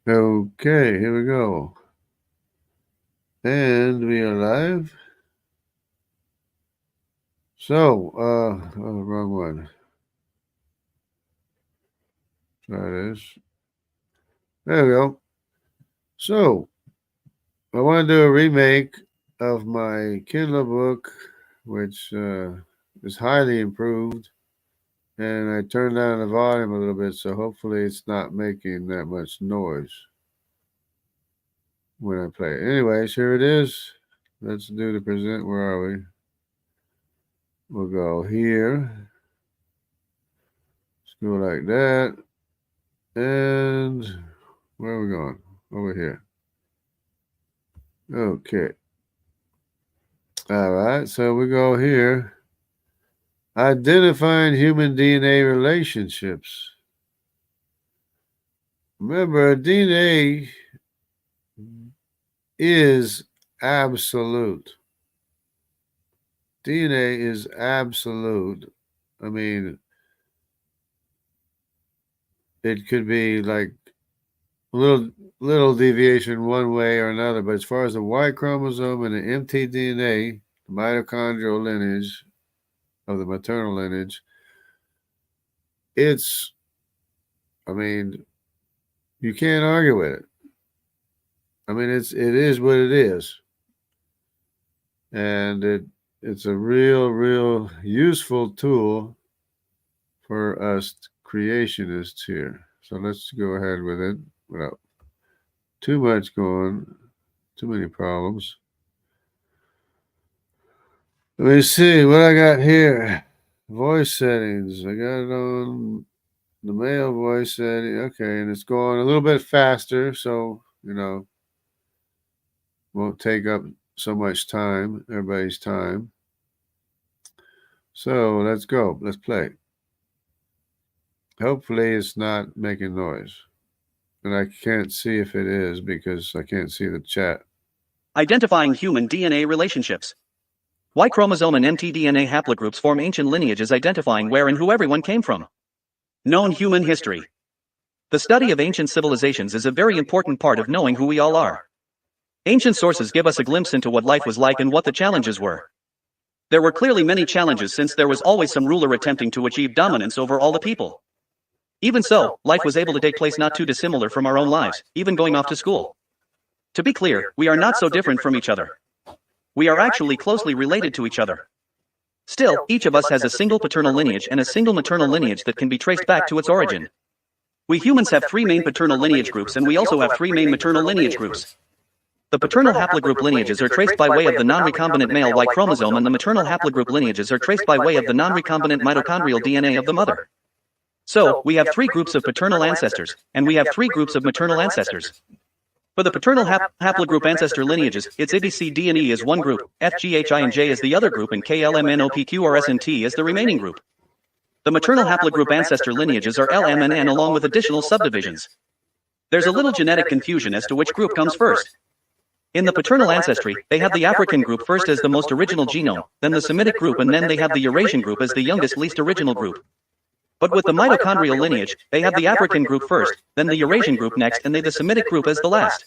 Okay, here we go. And we are live. So, wrong one. Try this. There we go. So, I want to do a remake of my Kindle book, which is highly improved. And I turned down the volume a little bit, so hopefully it's not making that much noise when I play it. Anyways, here it is. Let's do the present. Where are we? We'll go here. Let's go like that. And where are we going? Over here. Okay. All right. So we go here. Identifying human DNA relationships. Remember, DNA is absolute. DNA is absolute. I mean, it could be like a little deviation one way or another, but as far as the Y chromosome and the mtDNA, the mitochondrial lineage of the maternal lineage, it's, I mean, you can't argue with it. I mean, it is what it is, and it's a real useful tool for us creationists here. So let's go ahead with it without too much going, too many problems. Let me see what I got here. Voice settings. I got it on the male voice setting. Okay, and it's going a little bit faster, so won't take up so much time, everybody's time. So let's go. Let's play. Hopefully it's not making noise. And I can't see if it is because I can't see the chat. Identifying human DNA relationships. Y chromosome and mtDNA haplogroups form ancient lineages identifying where and who everyone came from. Known human history. The study of ancient civilizations is a very important part of knowing who we all are. Ancient sources give us a glimpse into what life was like and what the challenges were. There were clearly many challenges since there was always some ruler attempting to achieve dominance over all the people. Even so, life was able to take place not too dissimilar from our own lives, even going off to school. To be clear, we are not so different from each other. We are actually closely related to each other. Still, each of us has a single paternal lineage and a single maternal lineage that can be traced back to its origin. We humans have 3 main paternal lineage groups and we also have 3 main maternal lineage groups. The paternal haplogroup lineages are traced by way of the non-recombinant male Y chromosome and the maternal haplogroup lineages are traced by way of the non-recombinant mitochondrial DNA of the mother. So, we have 3 groups of paternal ancestors, and we have 3 groups of maternal ancestors. For the paternal haplogroup ancestor lineages, its ABC D and E is one group, F, G, H, I, and J is the other group, and K, L, M, N, O, P, Q, R, S, and T is the remaining group. The maternal haplogroup ancestor lineages are L, M, and N along with additional subdivisions. There's a little genetic confusion as to which group comes first. In the paternal ancestry, they have the African group first as the most original genome, then the Semitic group, and then they have the Eurasian group as the youngest, least original group. But with the mitochondrial lineage, they have the African group first, then the Eurasian group next, and they the Semitic group as the last.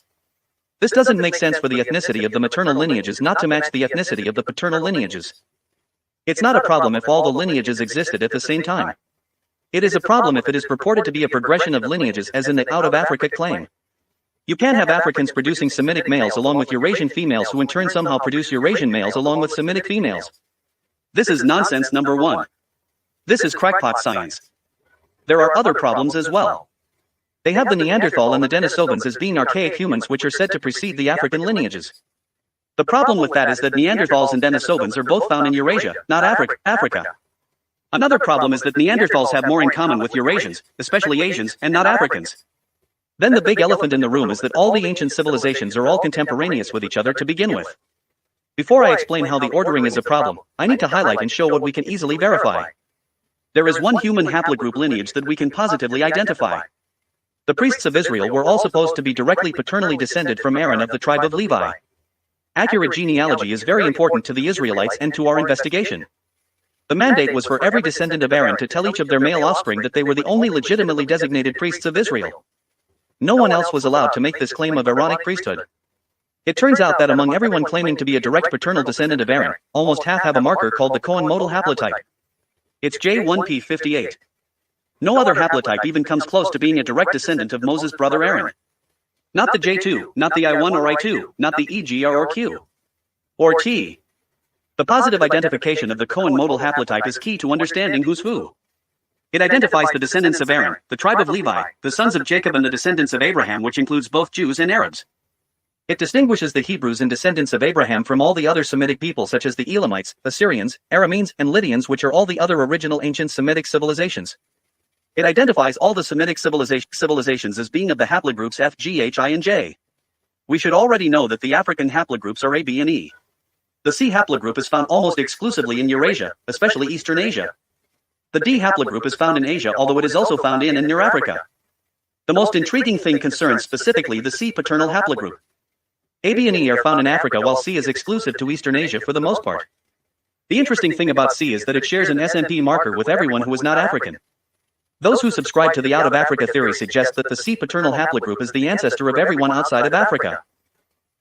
This doesn't make sense for the ethnicity of the maternal lineages not to match the ethnicity of the paternal lineages. It's not a problem if all the lineages existed at the same time. It is a problem if it is purported to be a progression of lineages as in the out of Africa claim. You can't have Africans producing Semitic males along with Eurasian females who in turn somehow produce Eurasian males along with Semitic females. This is nonsense number 1. This is crackpot science. There are other problems as well. They have the Neanderthal and the Denisovans as being archaic humans which are said to precede the African lineages. The problem with that is that Neanderthals and Denisovans are both found in Eurasia, not Africa. Another problem is that Neanderthals have more in common with Eurasians, especially Asians, and not Africans. Then the big elephant in the room is that all the ancient civilizations are all contemporaneous with each other to begin with. Before I explain how the ordering is a problem, I need to highlight and show what we can easily verify. There is one human haplogroup lineage that we can positively identify. The priests of Israel were all supposed to be directly paternally descended from Aaron of the tribe of Levi. Accurate genealogy is very important to the Israelites and to our investigation. The mandate was for every descendant of Aaron to tell each of their male offspring that they were the only legitimately designated priests of Israel. No one else was allowed to make this claim of Aaronic priesthood. It turns out that among everyone claiming to be a direct paternal descendant of Aaron, almost half have a marker called the Cohen modal haplotype. It's J1P58. No other haplotype even comes close to being a direct descendant of Moses' brother Aaron. Not the J2, not the I1 or I2, not the EG or Q. Or T. The positive identification of the Cohen modal haplotype is key to understanding who's who. It identifies the descendants of Aaron, the tribe of Levi, the sons of Jacob and the descendants of Abraham, which includes both Jews and Arabs. It distinguishes the Hebrews and descendants of Abraham from all the other Semitic people such as the Elamites, Assyrians, Arameans, and Lydians, which are all the other original ancient Semitic civilizations. It identifies all the Semitic civilizations as being of the haplogroups F, G, H, I, and J. We should already know that the African haplogroups are A, B, and E. The C haplogroup is found almost exclusively in Eurasia, especially Eastern Asia. The D haplogroup is found in Asia, although it is also found in and near Africa. The most intriguing thing concerns specifically the C paternal haplogroup. A, B, and E are found in Africa, while C is exclusive to Eastern Asia for the most part. The interesting thing about C is that it shares an SNP marker with everyone who is not African. Those who subscribe to the out of Africa theory suggest that the C paternal haplogroup is the ancestor of everyone outside of Africa.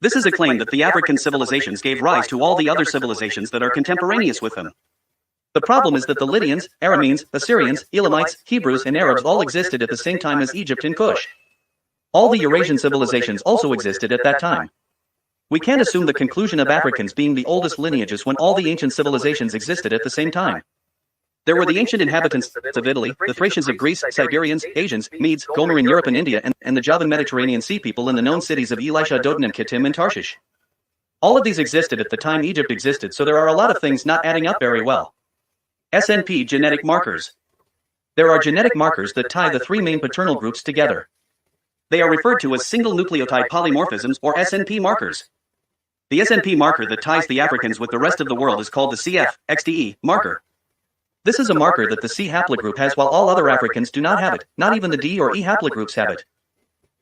This is a claim that the African civilizations gave rise to all the other civilizations that are contemporaneous with them. The problem is that the Lydians, Arameans, Assyrians, Elamites, Hebrews, and Arabs all existed at the same time as Egypt and Kush. All the Eurasian civilizations also existed at that time. We can't assume the conclusion of Africans being the oldest lineages when all the ancient civilizations existed at the same time. There were the ancient inhabitants of Italy, the Thracians of Greece, Siberians, Asians, Medes, Gomer in Europe and India, and the Javan Mediterranean Sea people in the known cities of Elisha, Dodon, and Kittim and Tarshish. All of these existed at the time Egypt existed, so there are a lot of things not adding up very well. SNP genetic markers. There are genetic markers that tie the three main paternal groups together. They are referred to as single nucleotide polymorphisms or SNP markers. The SNP marker that ties the Africans with the rest of the world is called the CF-XDE marker. This is a marker that the C haplogroup has while all other Africans do not have it, not even the D or E haplogroups have it.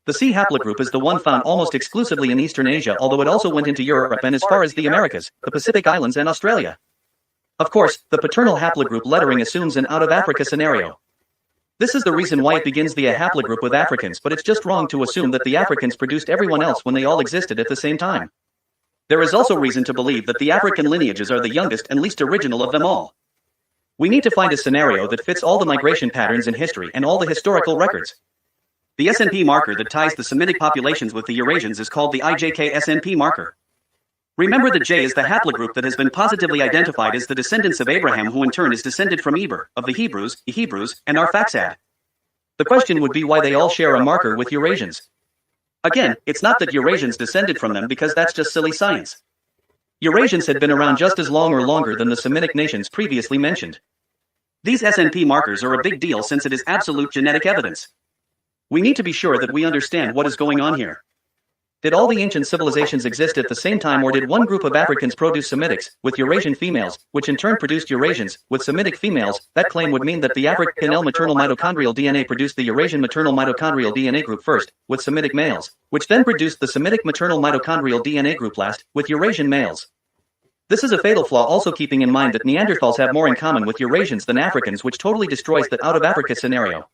The C haplogroup is the one found almost exclusively in Eastern Asia, although it also went into Europe and as far as the Americas, the Pacific Islands and Australia. Of course, the paternal haplogroup lettering assumes an out-of-Africa scenario. This is the reason why it begins via haplogroup with Africans, but it's just wrong to assume that the Africans produced everyone else when they all existed at the same time. There is also reason to believe that the African lineages are the youngest and least original of them all. We need to find a scenario that fits all the migration patterns in history and all the historical records. The SNP marker that ties the Semitic populations with the Eurasians is called the IJK SNP marker. Remember that J is the haplogroup that has been positively identified as the descendants of Abraham, who in turn is descended from Eber, of the Hebrews, and Arphaxad. The question would be why they all share a marker with Eurasians. Again, it's not that Eurasians descended from them, because that's just silly science. Eurasians had been around just as long or longer than the Semitic nations previously mentioned. These SNP markers are a big deal since it is absolute genetic evidence. We need to be sure that we understand what is going on here. Did all the ancient civilizations exist at the same time, or did one group of Africans produce Semitics, with Eurasian females, which in turn produced Eurasians, with Semitic females? That claim would mean that the African L maternal mitochondrial DNA produced the Eurasian maternal mitochondrial DNA group first, with Semitic males, which then produced the Semitic maternal mitochondrial DNA group last, with Eurasian males. This is a fatal flaw, also keeping in mind that Neanderthals have more in common with Eurasians than Africans, which totally destroys the out-of-Africa scenario.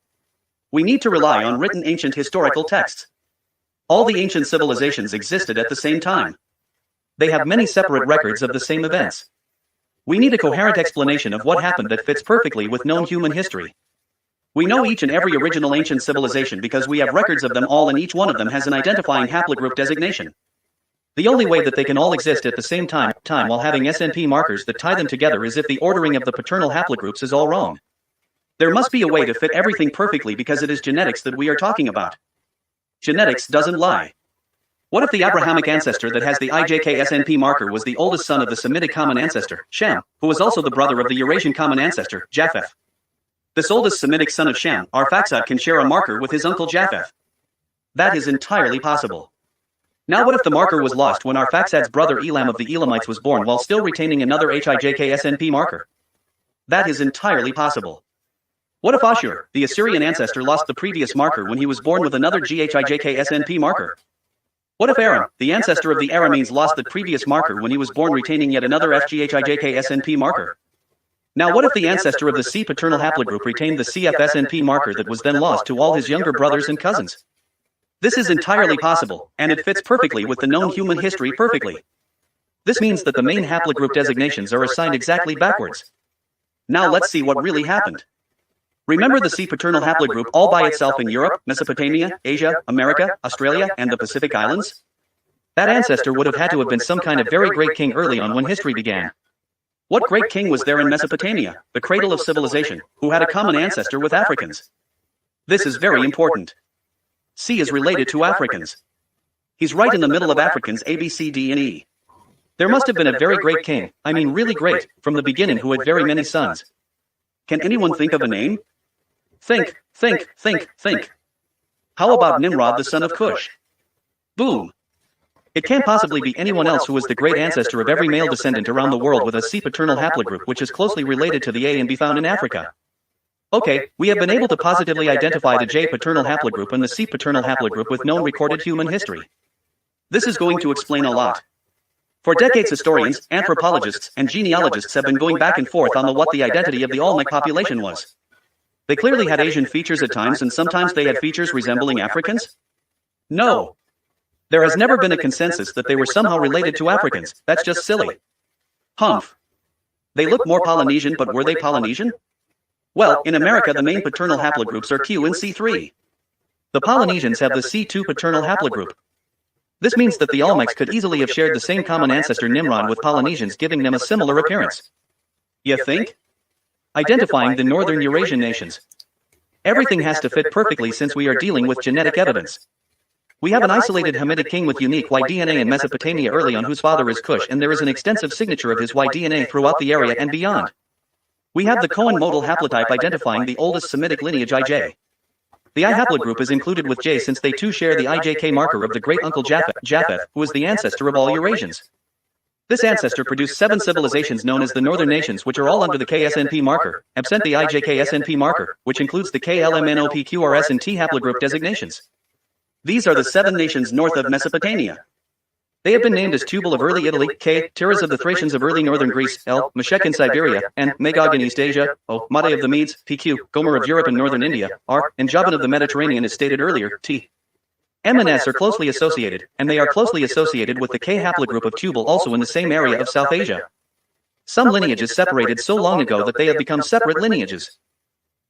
We need to rely on written ancient historical texts. All the ancient civilizations existed at the same time. They have many separate records of the same events. We need a coherent explanation of what happened that fits perfectly with known human history. We know each and every original ancient civilization because we have records of them all, and each one of them has an identifying haplogroup designation. The only way that they can all exist at the same time while having SNP markers that tie them together is if the ordering of the paternal haplogroups is all wrong. There must be a way to fit everything perfectly, because it is genetics that we are talking about. Genetics doesn't lie. What if the Abrahamic ancestor that has the IJK SNP marker was the oldest son of the Semitic common ancestor, Shem, who was also the brother of the Eurasian common ancestor, Japheth? This oldest Semitic son of Shem, Arphaxad, can share a marker with his uncle Japheth. That is entirely possible. Now what if the marker was lost when Arphaxad's brother Elam of the Elamites was born while still retaining another HIJK SNP marker? That is entirely possible. What if Ashur, the Assyrian ancestor, lost the previous marker when he was born with another GHIJK SNP marker? What if Aram, the ancestor of the Arameans, lost the previous marker when he was born retaining yet another FGHIJK SNP marker? Now what if the ancestor of the C paternal haplogroup retained the CF SNP marker that was then lost to all his younger brothers and cousins? This is entirely possible, and it fits perfectly with the known human history perfectly. This means that the main haplogroup designations are assigned exactly backwards. Now let's see what really happened. Remember the C paternal haplogroup all by itself in Europe, Mesopotamia, Asia, America, Australia, and the Pacific Islands? That ancestor would have had to have been some kind of very great king early on when history began. What great king was there in Mesopotamia, the cradle of civilization, who had a common ancestor with Africans? This is very important. C is related to Africans. He's right in the middle of Africans A, B, C, D, and E. There must have been a very great king, I mean really great, from the beginning who had very many sons. Can anyone think of a name? Think. How about Nimrod the son of Cush? Boom. It can't possibly be anyone else who was the great ancestor of every male descendant around the world with a C paternal haplogroup which is closely related to the A and B found in Africa. Okay, we have been able to positively identify the J paternal haplogroup and the C paternal haplogroup with known recorded human history. This is going to explain a lot. For decades historians, anthropologists, and genealogists have been going back and forth on what the identity of the Olmec population was. They clearly had Asian features at times and sometimes they had features resembling Africans? No. There has never been a consensus that they were somehow related to Africans. That's just silly. Humph. They look more Polynesian, but were they Polynesian? Well, in America the main paternal haplogroups are Q and C3. The Polynesians have the C2 paternal haplogroup. This means that the Olmecs could easily have shared the same common ancestor Nimrod with Polynesians, giving them a similar appearance. You think? Identifying the northern Eurasian nations. Everything has to fit perfectly since we are dealing with genetic evidence. We have an isolated Hamitic king with unique Y DNA in Mesopotamia early on whose father is Cush, and there is an extensive signature of his Y DNA throughout the area and beyond. We have the Cohen modal haplotype identifying the oldest Semitic lineage IJ. The I haplogroup is included with J since they too share the IJK marker of the great-uncle Japheth, who is the ancestor of all Eurasians. This ancestor produced 7 civilizations known as the Northern Nations, which are all under the KSNP marker, absent the IJK-SNP marker, which includes the KLMNOPQRS and T haplogroup designations. These are the 7 nations north of Mesopotamia. They have been named as Tubal of early Italy, K, Tiras of the Thracians of early northern Greece, L, Meshech in Siberia, N, Magog in East Asia, O, Made of the Medes, PQ, Gomer of Europe and northern India, R, and Javan of the Mediterranean as stated earlier, T. M and S are closely associated, and they are closely associated with the K haplogroup of Tubal also in the same area of South Asia. Some lineages separated so long ago that they have become separate lineages.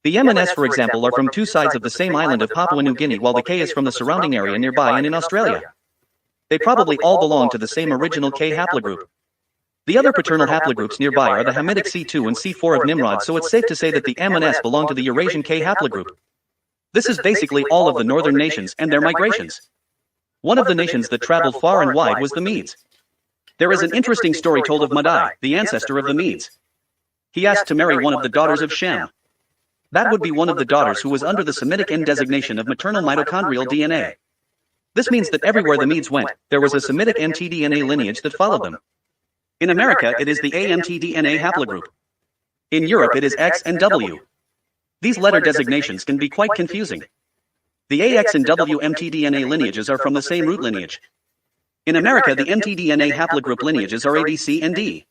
The M and S, for example, are from 2 sides of the same island of Papua New Guinea, while the K is from the surrounding area nearby and in Australia. They probably all belong to the same original K haplogroup. The other paternal haplogroups nearby are the Hamitic C2 and C4 of Nimrod, so it's safe to say that the M and S belong to the Eurasian K haplogroup. This is basically all of the northern nations and their migrations. One of the nations that traveled far and wide was the Medes. There is an interesting story told of Madai, the ancestor of the Medes. He asked to marry one of the daughters of Shem. That would be one of the daughters who was under the Semitic N designation of maternal mitochondrial DNA. This means that everywhere the Medes went, there was a Semitic mtDNA lineage that followed them. In America, it is the AMTDNA haplogroup. In Europe, it is X and W. These letter designations can be quite confusing. The AX and W mtDNA lineages are from the same root lineage. In America, the mtDNA haplogroup lineages are A, B, C, and D.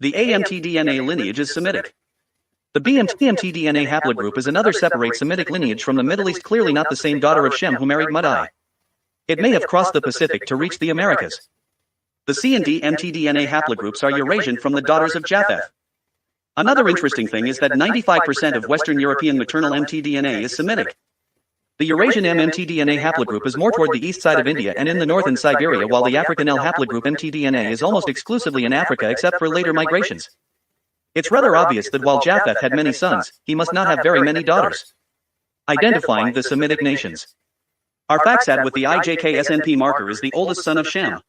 The AMTDNA lineage is Semitic. The BMT-mtDNA haplogroup is another separate Semitic lineage from the Middle East, clearly not the same daughter of Shem who married Madai. It may have crossed the Pacific to reach the Americas. The C and D mtDNA haplogroups are Eurasian from the daughters of Japheth. Another interesting thing is that 95% of Western European maternal mtDNA is Semitic. The Eurasian mtDNA haplogroup is more toward the east side of India and in the north in Siberia, while the African L haplogroup mtDNA is almost exclusively in Africa except for later migrations. It's rather obvious that while Japheth had many sons, he must not have very many daughters. Identifying the Semitic nations. Arphaxad with the IJK-SNP marker is the oldest son of Shem.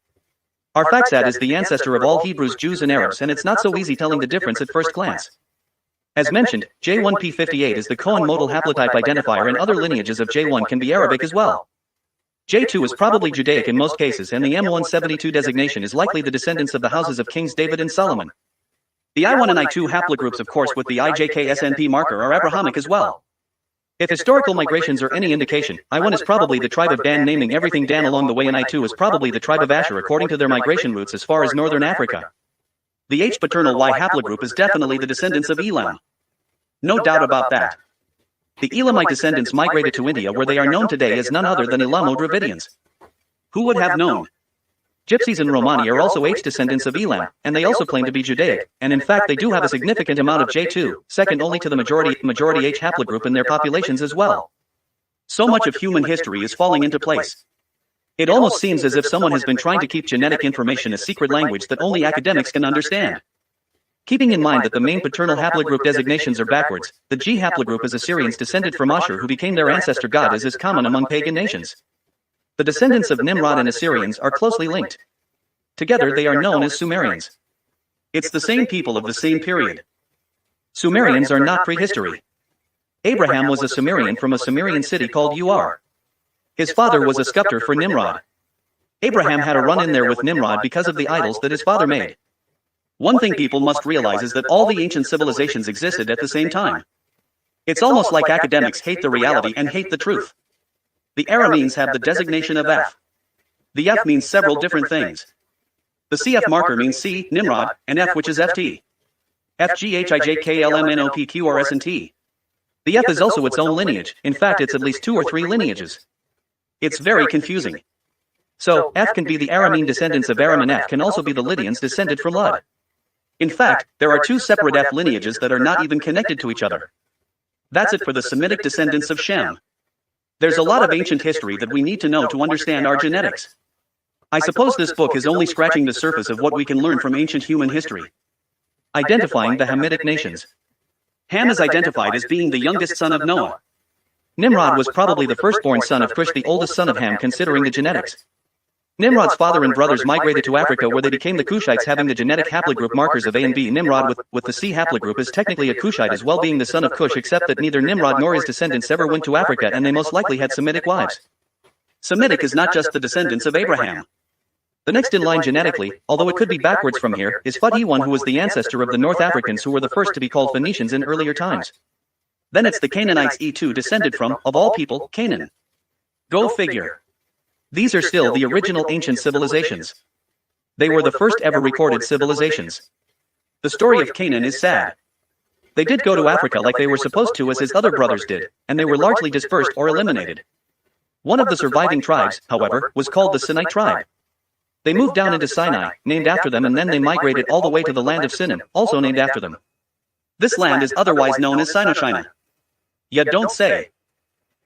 Arphaxad is the ancestor of all Hebrews, Jews, and Arabs, and it's not so easy telling the difference at first glance. As mentioned, J1P58 is the Cohen modal haplotype identifier, and other lineages of J1 can be Arabic as well. J2 is probably Judaic in most cases, and the M172 designation is likely the descendants of the houses of Kings David and Solomon. The I1 and I2 haplogroups, of course, with the IJK-SNP marker are Abrahamic as well. If historical migrations are any indication, I1 is probably the tribe of Dan, naming everything Dan along the way, and I2 is probably the tribe of Asher according to their migration routes as far as northern Africa. The H paternal Y haplogroup is definitely the descendants of Elam. No doubt about that. The Elamite descendants migrated to India where they are known today as none other than Elamo-Dravidians. Who would have known? Gypsies and Romani are also H descendants of Elam, and they also claim to be Judaic, and in fact they do have a significant amount of J2, second only to the majority H haplogroup in their populations as well. So much of human history is falling into place. It almost seems as if someone has been trying to keep genetic information a secret language that only academics can understand. Keeping in mind that the main paternal haplogroup designations are backwards, the G haplogroup is Assyrians descended from Ashur who became their ancestor god as is common among pagan nations. The descendants of Nimrod and Assyrians are closely linked. Together they are known as Sumerians. It's the same people of the same period. Sumerians are not prehistory. Abraham was a Sumerian from a Sumerian city called Ur. His father was a sculptor for Nimrod. Abraham had a run-in there with Nimrod because of the idols that his father made. One thing people must realize is that all the ancient civilizations existed at the same time. It's almost like academics hate the reality and hate the truth. The Arameans have the designation of F. The F means several different things. The CF marker means C, Nimrod, and F which is FT. FGHIJKLMNOPQRS&T. The F is also its own lineage, in fact it's at least 2 or 3 lineages. It's very confusing. So, F can be the Aramean descendants of Aram and F can also be the Lydians descended from Lud. In fact, there are 2 separate F lineages that are not even connected to each other. That's it for the Semitic descendants of Shem. There's a lot of ancient history that we need to know to understand our genetics. I suppose this book is only scratching the surface of what we can learn from ancient human history. Identifying the Hamitic nations. Ham is identified as being the youngest son of Noah. Nimrod was probably the firstborn son of Cush, the oldest son of Ham considering the genetics. Nimrod's father and brothers migrated to Africa where they became the Cushites having the genetic haplogroup markers of A and B. Nimrod with the C haplogroup is technically a Cushite as well being the son of Cush except that neither Nimrod nor his descendants ever went to Africa and they most likely had Semitic wives. Semitic is not just the descendants of Abraham. The next in line genetically, although it could be backwards from here, is Phut E1 who was the ancestor of the North Africans who were the first to be called Phoenicians in earlier times. Then it's the Canaanites E2 descended from, of all people, Canaan. Go figure. These are still the original ancient civilizations. They were the first ever recorded civilizations. The story of Canaan is sad. They did go to Africa like they were supposed to as his other brothers did, and they were largely dispersed or eliminated. One of the surviving tribes, however, was called the Sinite tribe. They moved down into Sinai, named after them, and then they migrated all the way to the land of Sinim, also named after them. This land is otherwise known as Sinochina. Yet don't say.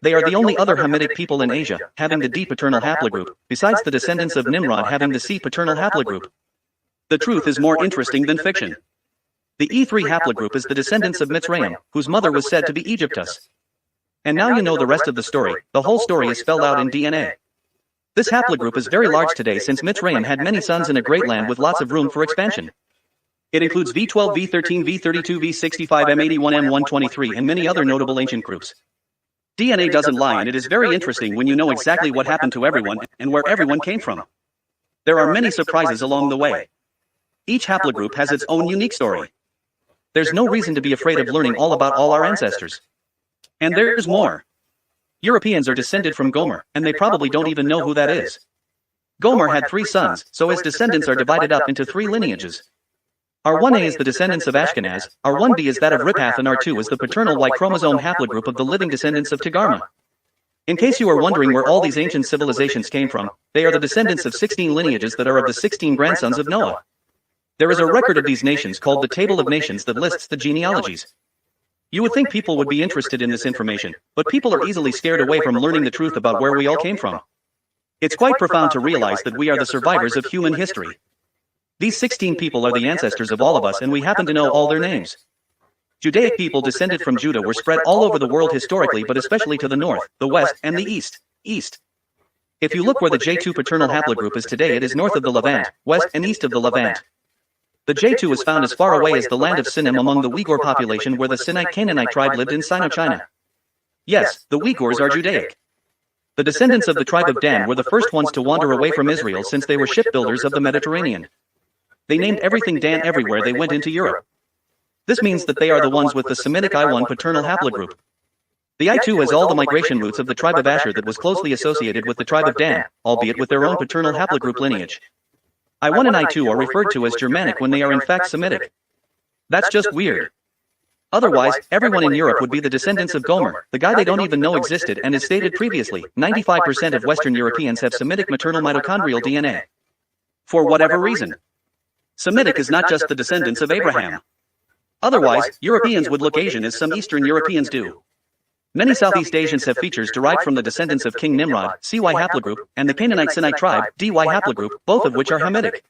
They are the only other Hamitic people in Asia, having the D paternal haplogroup, besides the descendants of Nimrod having the C paternal haplogroup. The truth is more interesting than fiction. The E3 haplogroup is the descendants of Mitzrayim, whose mother was said to be Egyptus. And now you know the rest of the story, the whole story is spelled out in DNA. This haplogroup is very large today since Mitzrayim had many sons in a great land with lots of room for expansion. It includes V12, V13, V32, V65, M81, M123 and many other notable ancient groups. DNA doesn't lie and it is very interesting when you know exactly what happened to everyone and where everyone came from. There are many surprises along the way. Each haplogroup has its own unique story. There's no reason to be afraid of learning all about all our ancestors. And there's more. Europeans are descended from Gomer, and they probably don't even know who that is. Gomer had 3 sons, so his descendants are divided up into 3 lineages. R1a is the descendants of Ashkenaz, R1b is that of Riphath, and R2 is the paternal Y chromosome haplogroup of the living descendants of Togarmah. In case you are wondering where all these ancient civilizations came from, they are the descendants of 16 lineages that are of the 16 grandsons of Noah. There is a record of these nations called the Table of Nations that lists the genealogies. You would think people would be interested in this information, but people are easily scared away from learning the truth about where we all came from. It's quite profound to realize that we are the survivors of human history. These 16 people are the ancestors of all of us and we happen to know all their names. Judaic people descended from Judah were spread all over the world historically but especially to the north, the west, and the east. If you look where the J2 paternal haplogroup is today, it is north of the Levant, west and east of the Levant. The J2 is found as far away as the land of Sinim among the Uyghur population where the Sinite Canaanite tribe lived in Sinochina. Yes, the Uyghurs are Judaic. The descendants of the tribe of Dan were the first ones to wander away from Israel since they were shipbuilders of the Mediterranean. They named everything Dan everywhere they went into Europe. This means that they are the ones with the Semitic I1 paternal haplogroup. The I2 has all the migration routes of the tribe of Asher that was closely associated with the tribe of Dan, albeit with their own paternal haplogroup lineage. I1 and I2 are referred to as Germanic when they are in fact Semitic. That's just weird. Otherwise, everyone in Europe would be the descendants of Gomer, the guy they don't even know existed, and as stated previously, 95% of Western Europeans have Semitic maternal mitochondrial DNA. For whatever reason. Semitic is not just the descendants of Abraham. Otherwise, Europeans would look Asian as some Eastern Europeans do. Many Southeast Asians have features derived from the descendants of King Nimrod, CY haplogroup, and the Canaanite Sinite tribe, DY haplogroup, both of which are Hamitic.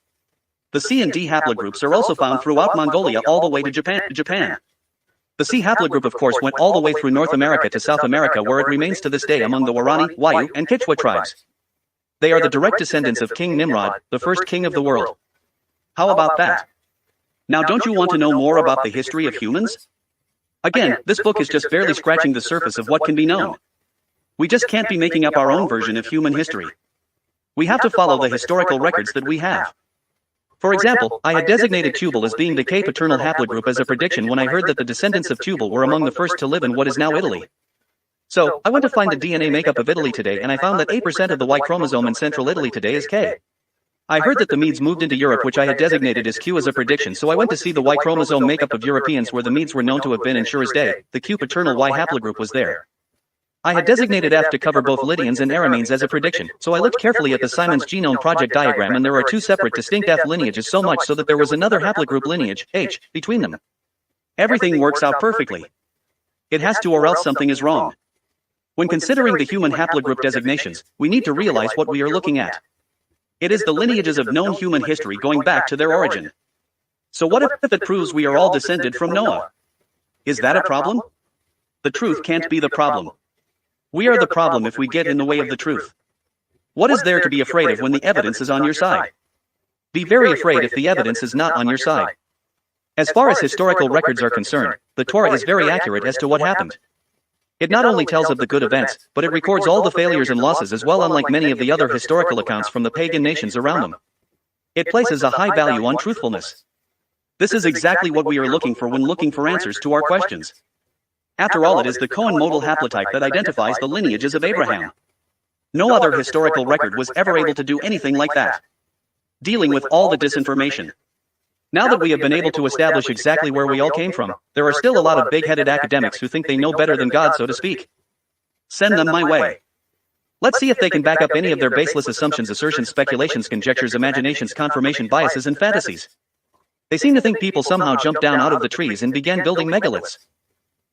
The C and D haplogroups are also found throughout Mongolia all the way to Japan. The C haplogroup of course went all the way through North America to South America, where it remains to this day among the Warani, Wayu, and Kichwa tribes. They are the direct descendants of King Nimrod, the first king of the world. How about that? Now don't you want to know more about the history of humans? Again, this book is just barely scratching the surface of what can be known. We just can't be making up our own version of human history. We have to follow the historical records that we have. For example, I had designated Tubal as being the K paternal haplogroup as a prediction when I heard that the descendants of Tubal were among the first to live in what is now Italy. So, I went to find the DNA makeup of Italy today, and I found that 8% of the Y chromosome in central Italy today is K. I heard that the Medes moved into Europe, which I had designated as Q as a prediction, so I went to see the Y chromosome makeup of Europeans where the Medes were known to have been, and sure as day, the Q paternal Y haplogroup was there. I had designated F to cover both Lydians and Arameans as a prediction, so I looked carefully at the Simon's Genome Project diagram, and there are two separate distinct F lineages, so much so that there was another haplogroup lineage, H, between them. Everything works out perfectly. It has to, or else something is wrong. When considering the human haplogroup designations, we need to realize what we are looking at. It is the lineages of known human history going back to their origin. So what if it proves we are all descended from Noah? Is that a problem? The truth can't be the problem. We are the problem if we get in the way of the truth. What is there to be afraid of when the evidence is on your side? Be very afraid if the evidence is not on your side. As far as historical records are concerned, the Torah is very accurate as to what happened. It not only tells of the good events, but it records all the failures and losses as well, unlike many of the other historical accounts from the pagan nations around them. It places a high value on truthfulness. This is exactly what we are looking for when looking for answers to our questions. After all, it is the Cohen modal haplotype that identifies the lineages of Abraham. No other historical record was ever able to do anything like that. Dealing with all the disinformation. Now that we have been able to establish exactly where we all came from, there are still a lot of big-headed academics who think they know better than God, so to speak. Send them my way. Let's see if they can back up any of their baseless assumptions, assertions, speculations, conjectures, imaginations, confirmation biases, and fantasies. They seem to think people somehow jumped down out of the trees and began building megaliths.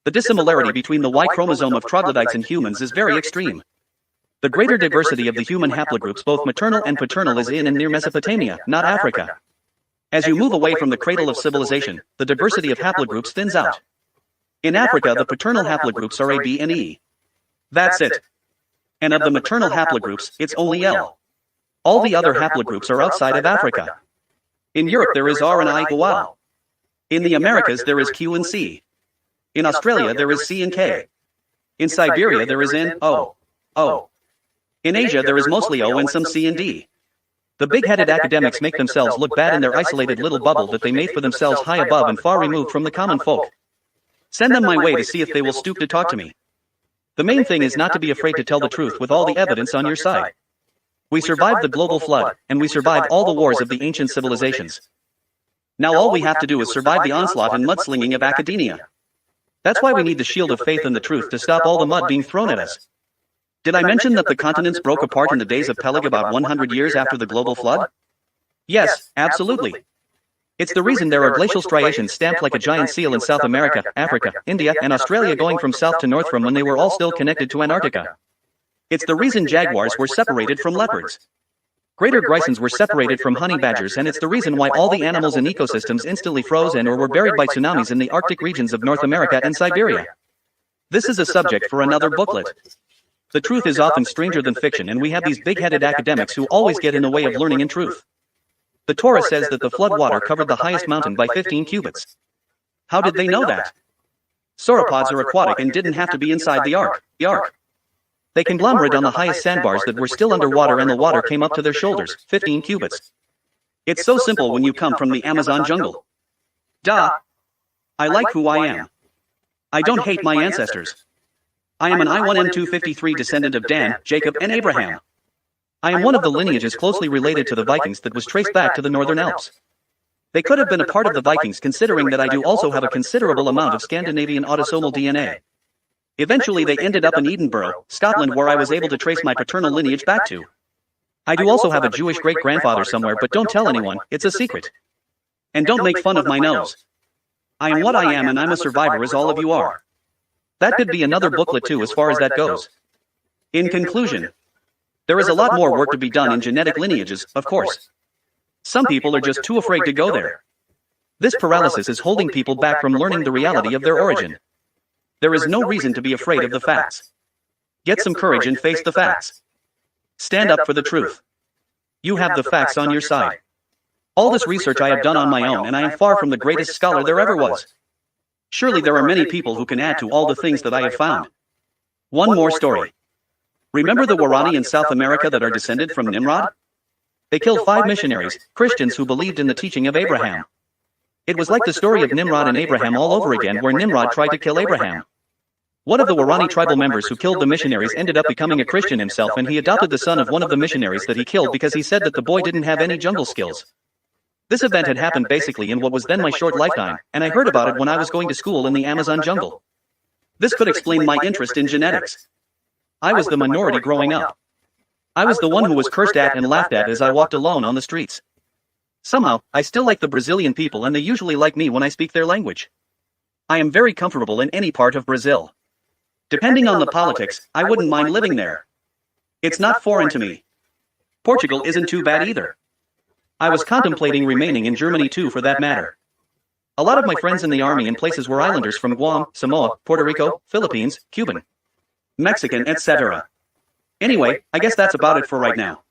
The dissimilarity between the Y chromosome of troglodytes and humans is very extreme. The greater diversity of the human haplogroups, both maternal and paternal, is in and near Mesopotamia, not Africa. As you move away from the cradle of civilization, the diversity of haplogroups thins out. In Africa, the paternal haplogroups are A, B, and E. That's it. And of the maternal haplogroups, it's only L. All the other haplogroups are outside of Africa. In Europe, there is R and I equal L. In the Americas, there is Q and C. In Australia, there is C and K. In Siberia, there is N, O. O. In Asia, there is mostly O and some C and D. The big-headed academics make themselves look bad in their isolated little bubble that they made for themselves, high above and far removed from the common folk. Send them my way to see if they will stoop to talk to me. The main thing is not to be afraid to tell the truth with all the evidence on your side. We survived the global flood, and we survived all the wars of the ancient civilizations. Now all we have to do is survive the onslaught and mudslinging of academia. That's why we need the shield of faith and the truth to stop all the mud being thrown at us. Did I mention that the continents broke apart in the days of Peleg about 100 years after the global flood? Yes, absolutely. It's the reason there are glacial striations stamped like a giant seal in South America, Africa, India, and Australia, going from south to north from when they were all still connected to Antarctica. It's the reason jaguars were separated from leopards. Greater grisons were separated from honey badgers, and it's the reason why all the animals and ecosystems instantly froze and or were buried by tsunamis in the Arctic regions of North America and Siberia. This is a subject for another booklet. The truth is often stranger than fiction, and we have these big-headed academics who always get in the way of learning in truth. The Torah says that the flood water covered the highest mountain by 15 cubits. How did they know that? Sauropods are aquatic and didn't have to be inside the ark. They conglomerated on the highest sandbars that were still underwater, and the water came up to their shoulders, 15 cubits. It's so simple when you come from the Amazon jungle. Duh. I like who I am. I don't hate my ancestors. I am an I1M253 descendant of Dan, Jacob, and Abraham. I am one of the lineages closely related to the Vikings that was traced back to the Northern Alps. They could have been a part of the Vikings, considering that I do also have a considerable amount of Scandinavian autosomal DNA. Eventually they ended up in Edinburgh, Scotland, where I was able to trace my paternal lineage back to. I do also have a Jewish great-grandfather somewhere, but don't tell anyone, it's a secret. And don't make fun of my nose. I am what I am, and I'm a survivor as all of you are. That could be another booklet too as far as that goes. In conclusion, there is a lot more work to be done in genetic lineages, of course. Some people are just too afraid to go there. This paralysis is holding people back from learning the reality of their origin. There is no reason to be afraid of the facts. Get some courage and face the facts. Stand up for the truth. You have the facts on your side. All this research I have done on my own, and I am far from the greatest scholar there ever was. Surely there are many people who can add to all the things that I have found. One more story. Remember the Warani in South America that are descended from Nimrod? They killed 5 missionaries, Christians who believed in the teaching of Abraham. It was like the story of Nimrod and Abraham all over again, where Nimrod tried to kill Abraham. One of the Warani tribal members who killed the missionaries ended up becoming a Christian himself, and he adopted the son of one of the missionaries that he killed because he said that the boy didn't have any jungle skills. This event had happened basically in what was then my short lifetime, and I heard about it when I was going to school in the Amazon jungle. This could explain my interest in genetics. I was the minority growing up. I was the one who was cursed at and laughed at as I walked alone on the streets. Somehow, I still like the Brazilian people, and they usually like me when I speak their language. I am very comfortable in any part of Brazil. Depending on the politics, I wouldn't mind living there. It's not foreign to me. Portugal isn't too bad either. I was contemplating remaining in Germany too, for that matter. A lot of my friends in the army in places were islanders from Guam, Samoa, Puerto Rico, Philippines, Cuban, Mexican, etc. Anyway, I guess that's about it for right now.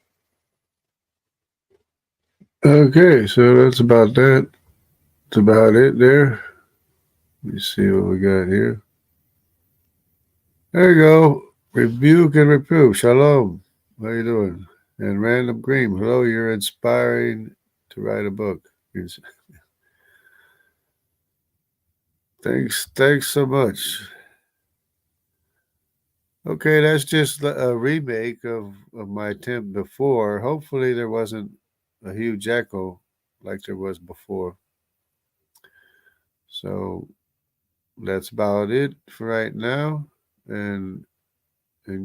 Okay, so that's about that. That's about it there. Let me see what we got here. There you go. Rebuke and reprove. Shalom. How you doing? And Random Green. Hello, you're inspiring to write a book. Thanks so much. Okay, that's just a remake of my attempt before. Hopefully there wasn't a huge echo like there was before. So that's about it for right now, and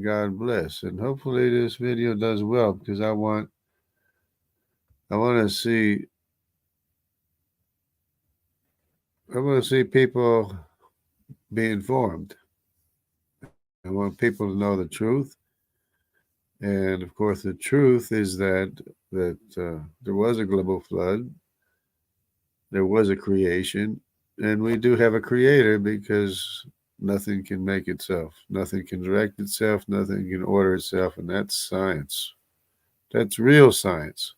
God bless. And hopefully this video does well, because I want to see people be informed. I want people to know the truth. And of course, the truth is that there was a global flood, there was a creation, and we do have a creator, because nothing can make itself, nothing can direct itself, nothing can order itself, and that's science. That's real science.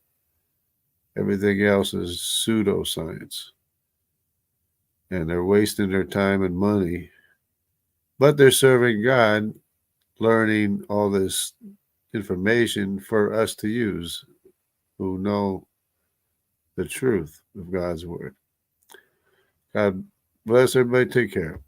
Everything else is pseudoscience. And they're wasting their time and money, but they're serving God, learning all this information for us to use, who know the truth of God's word. God bless everybody. Take care.